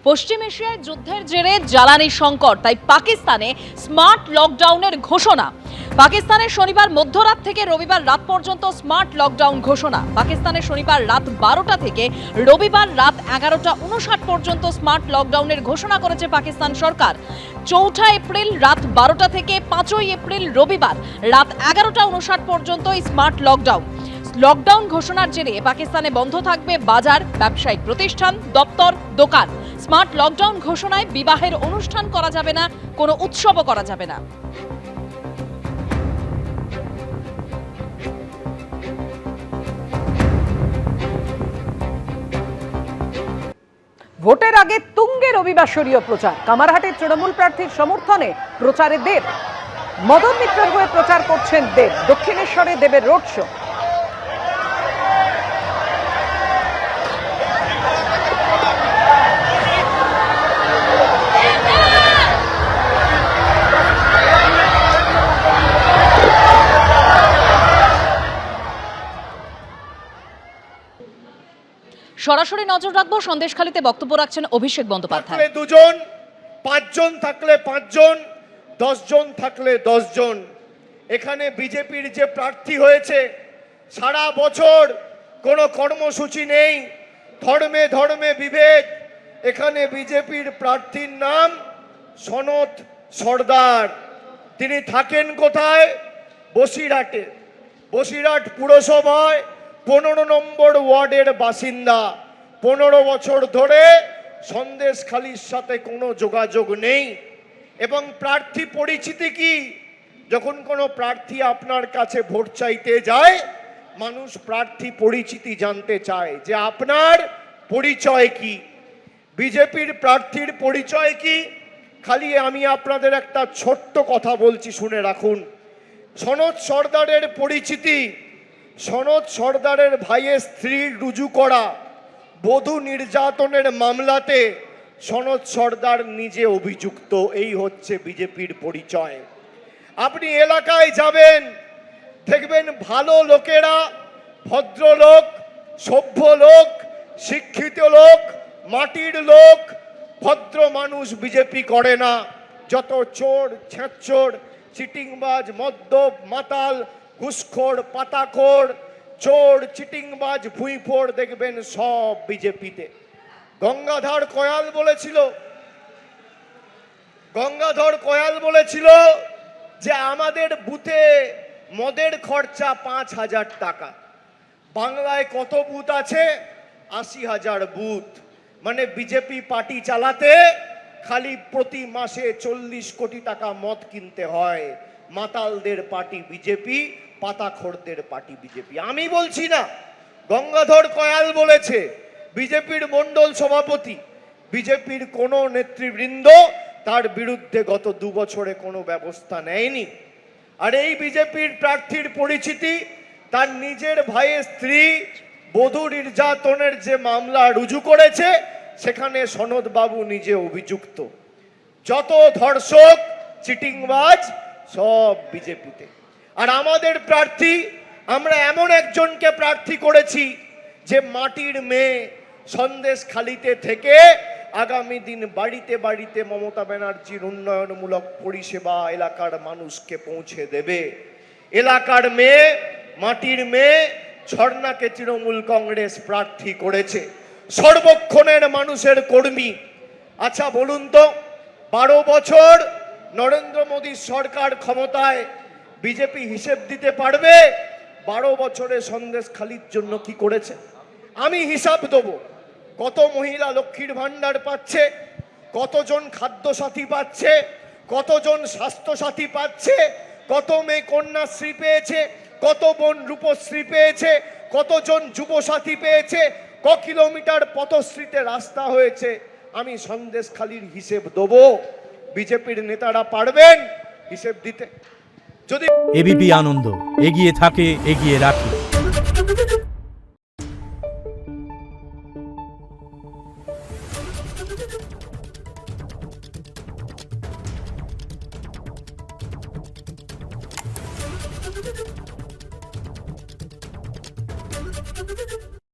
পশ্চিম এশিয়ায় যুদ্ধের জেরে জ্বালানি সংকট, তাই পাকিস্তানে স্মার্ট লকডাউনের ঘোষণা। পাকিস্তানের শনিবার মধ্যরাত থেকে রবিবার রাত পর্যন্ত স্মার্ট লকডাউন ঘোষণা। পাকিস্তানের শনিবার রাত 12টা থেকে রবিবার রাত 11:59 পর্যন্ত স্মার্ট লকডাউনের ঘোষণা করেছে পাকিস্তান সরকার। 4 এপ্রিল রাত 12টা থেকে 5 এপ্রিল রবিবার রাত 11:59 পর্যন্ত স্মার্ট লকডাউন। লকডাউন ঘোষণার জেরে পাকিস্তানে বন্ধ থাকবে বাজার, ব্যবসায়িক প্রতিষ্ঠান, দপ্তর, দোকান। স্মার্ট লকডাউন ঘোষণায় বিবাহের অনুষ্ঠান করা যাবে না, কোনো উৎসবও করা যাবে না। ভোটের আগে তুঙ্গে রবিবাসরীয় প্রচার। কামারহাটের তৃণমূল প্রার্থীর সমর্থনে প্রচারে দেব। মদন মিত্রের হয়ে প্রচার করছেন দেব। দক্ষিণেশ্বরে দেবের রোড শো। সরাসরি নজর রাখবো সন্দেশখালীতে বক্তব্য রাখছেন অভিষেক বন্দ্যোপাধ্যায়। দুজন, 5 জন থাকলে 5 জন, 10 জন থাকলে 10 জন। এখানে বিজেপির যে প্রার্থী হয়েছে, সারা বছর কোনো কর্মসূচি নেই, ধর্মে ধর্মে বিভেদ। এখানে বিজেপির প্রার্থীর নাম সনৎ সর্দার। তিনি থাকেন কোথায়? বসিরহাটে। বসিরহাট পুরসভায় 15 নম্বর ওয়ার্ডের বাসিন্দা। 15 বছর ধরে সন্দেশখালীর সাথে কোনো যোগাযোগ নেই। এবং প্রার্থী পরিচিতি কি? যখন কোনো প্রার্থী আপনার কাছে ভোট চাইতে যায়, মানুষ প্রার্থী পরিচিতি জানতে চায় যে আপনার পরিচয় কি। বিজেপির প্রার্থীর পরিচয় কি? খালি আমি আপনাদের একটা ছোট্ট কথা বলছি, শুনে রাখুন। সনৎ সর্দারের পরিচিতি: সনৎ সর্দারের ভাইয়ের স্ত্রীর রুজু করা বধূ নির্যাতনের মামলাতে সনৎ সর্দার নিজে অভিযুক্ত। এই হচ্ছে বিজেপির পরিচয়। আপনি এলাকায় যাবেন, দেখবেন ভালো লোকেরা, ভদ্রলোক, সভ্য লোক, শিক্ষিত লোক, মাটির লোক, ভদ্র মানুষ বিজেপি করে না। যত চোর, ছেঁচোর, চিটিংবাজ, মদ্যপ, মাতাল, ঘুষখোর, পাতাখোর, চোর, চিটিংবাজ, ভুঁইফোড় দেখবেন সব বিজেপিতে। গঙ্গাধর কয়াল বলেছিল যে আমাদের বুথে মদের খরচা 5,000 টাকা। বাংলায় কত বুথ আছে? 80,000 বুথ। মানে বিজেপি পার্টি চালাতে খালি প্রতি মাসে 40 কোটি টাকা মদ কিনতে হয়। মাতালদের পার্টি বিজেপি, পাতাখোরদের পার্টি বিজেপি। আমি বলছি না, গঙ্গাধর কয়াল বলেছে। বিজেপির মণ্ডল সভাপতি, বিজেপির কোনো নেতৃবৃন্দ তার বিরুদ্ধে গত 2 বছরে কোনো ব্যবস্থা নেয়নি। আর এই বিজেপির প্রার্থীর পরিচিতি: তার নিজের ভাইয়ের স্ত্রী বধূ নির্যাতনের যে মামলা রুজু করেছে, সেখানে সনৎ বাবু নিজে অভিযুক্ত। যত ধর্ষক, চিটিংবাজ সব বিজেপিতে। আর আমাদের প্রার্থী, আমরা এমন একজনকে প্রার্থী করেছি যে মাটির মেয়ে, সন্দেশখালীতে থেকে আগামী দিন বাড়িতে বাড়িতে মমতা ব্যানার্জির উন্নয়নমূলক পরিষেবা এলাকার মানুষকে পৌঁছে দেবে। এলাকার মেয়ে, মাটির মেয়ে ঝর্ণাকে তৃণমূল কংগ্রেস প্রার্থী করেছে। সর্বক্ষণের মানুষের কর্মী। আচ্ছা বলুন তো, 12 বছর নরেন্দ্র মোদী সরকার ক্ষমতায়, বিজেপি হিসেব দিতে পারবে 12 বছরে সন্দেশখালীর জন্য কি করেছে? আমি হিসাব দেবো। কত মহিলা লক্ষ্মীর ভান্ডার পাচ্ছে, কতজন খাদ্যসাথী পাচ্ছে, কতজন স্বাস্থ্যসাথী পাচ্ছে, কত মেয়ে কন্যাশ্রী পেয়েছে, কত বোন রূপশ্রী পেয়েছে, কতজন যুবসাথী পেয়েছে, ক কিলোমিটার পথশ্রীতে রাস্তা হয়েছে। আমি সন্দেশখালীর হিসেব দেবো। বিজেপির নেতারা পারবেন হিসেব দিতে? যদি এবিপি আনন্দ এগিয়ে থাকে, এগিয়ে রাখে। Thank you.